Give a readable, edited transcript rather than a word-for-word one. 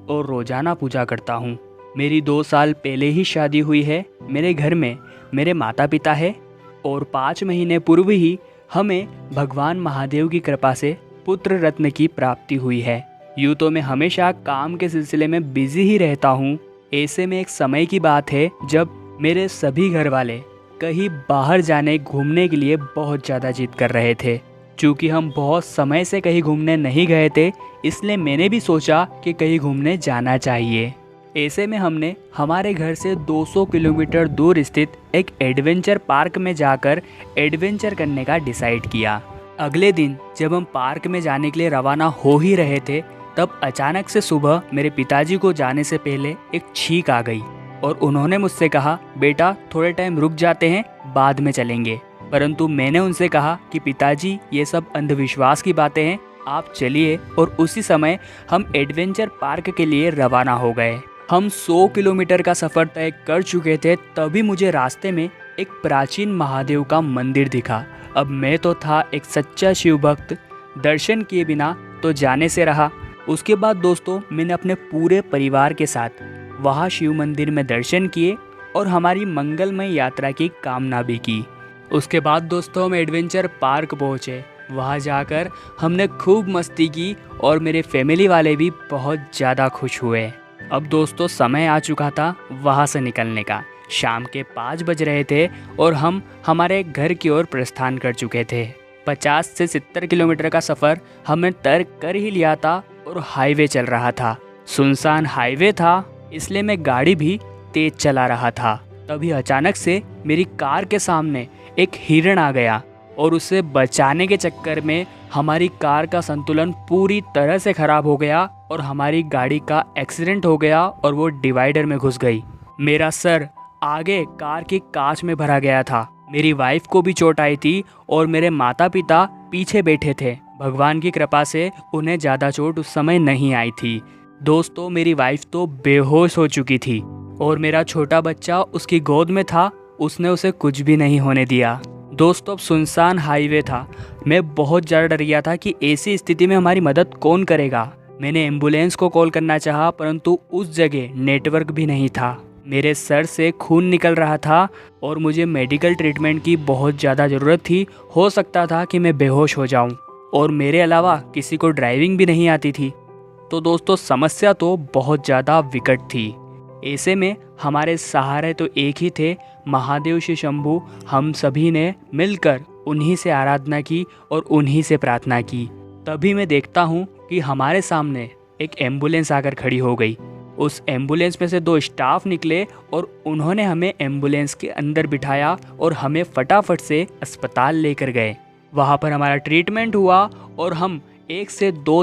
और रोजाना पूजा करता हूँ। मेरी 2 साल पहले ही शादी हुई है। मेरे घर में मेरे माता पिता है और 5 महीने पूर्व ही हमें भगवान महादेव की कृपा से पुत्र रत्न की प्राप्ति हुई है। यूँ तो मैं हमेशा काम के सिलसिले में बिजी ही रहता हूँ। ऐसे में एक समय की बात है जब मेरे सभी घर वाले कहीं बाहर जाने घूमने के लिए बहुत ज़्यादा जिद कर रहे थे। चूँकि हम बहुत समय से कहीं घूमने नहीं गए थे, इसलिए मैंने भी सोचा कि कहीं घूमने जाना चाहिए। ऐसे में हमने हमारे घर से 200 किलोमीटर दूर स्थित एक एडवेंचर पार्क में जाकर एडवेंचर करने का डिसाइड किया। अगले दिन जब हम पार्क में जाने के लिए रवाना हो ही रहे थे, तब अचानक से सुबह मेरे पिताजी को जाने से पहले एक छींक आ गई और उन्होंने मुझसे कहा, बेटा थोड़े टाइम रुक जाते हैं, बाद में चलेंगे। परंतु मैंने उनसे कहा कि पिताजी ये सब अंधविश्वास की बातें हैं, आप चलिए। और उसी समय हम एडवेंचर पार्क के लिए रवाना हो गए। हम 100 किलोमीटर का सफ़र तय कर चुके थे, तभी मुझे रास्ते में एक प्राचीन महादेव का मंदिर दिखा। अब मैं तो था एक सच्चा शिव भक्त, दर्शन किए बिना तो जाने से रहा। उसके बाद दोस्तों मैंने अपने पूरे परिवार के साथ वहाँ शिव मंदिर में दर्शन किए और हमारी मंगलमय यात्रा की कामना भी की। उसके बाद दोस्तों हम एडवेंचर पार्क पहुँचे। वहाँ जाकर हमने खूब मस्ती की और मेरे फैमिली वाले भी बहुत ज़्यादा खुश हुए। अब दोस्तों समय आ चुका था वहाँ से निकलने का। शाम के 5 बज रहे थे और हम हमारे घर की ओर प्रस्थान कर चुके थे। 50 से 70 किलोमीटर का सफ़र हमने तय कर ही लिया था और हाईवे चल रहा था। सुनसान हाईवे था, इसलिए मैं गाड़ी भी तेज चला रहा था। तभी अचानक से मेरी कार के सामने एक हिरण आ गया और उसे बचाने के चक्कर में हमारी कार का संतुलन पूरी तरह से ख़राब हो गया और हमारी गाड़ी का एक्सीडेंट हो गया और वो डिवाइडर में घुस गई। मेरा सर आगे कार की कांच में भरा गया था। मेरी वाइफ को भी चोट आई थी और मेरे माता पिता पीछे बैठे थे। भगवान की कृपा से उन्हें ज़्यादा चोट उस समय नहीं आई थी। दोस्तों मेरी वाइफ तो बेहोश हो चुकी थी और मेरा छोटा बच्चा उसकी गोद में था, उसने उसे कुछ भी नहीं होने दिया। दोस्तों अब सुनसान हाईवे था। मैं बहुत ज़्यादा डर गया था कि ऐसी स्थिति में हमारी मदद कौन करेगा। मैंने एम्बुलेंस को कॉल करना चाहा, परंतु उस जगह नेटवर्क भी नहीं था। मेरे सर से खून निकल रहा था और मुझे मेडिकल ट्रीटमेंट की बहुत ज़्यादा ज़रूरत थी। हो सकता था कि मैं बेहोश हो जाऊं और मेरे अलावा किसी को ड्राइविंग भी नहीं आती थी। तो दोस्तों समस्या तो बहुत ज़्यादा विकट थी। ऐसे में हमारे सहारे तो एक ही थे, महादेव श्री शंभू। हम सभी ने मिलकर उन्हीं से आराधना की और उन्हीं से प्रार्थना की। तभी मैं देखता हूँ कि हमारे सामने एक एम्बुलेंस आकर खड़ी हो गई। उस एम्बुलेंस में से 2 स्टाफ निकले और उन्होंने हमें एम्बुलेंस के अंदर बिठाया और हमें फटाफट से अस्पताल लेकर गए। वहाँ पर हमारा ट्रीटमेंट हुआ और हम 1 से 2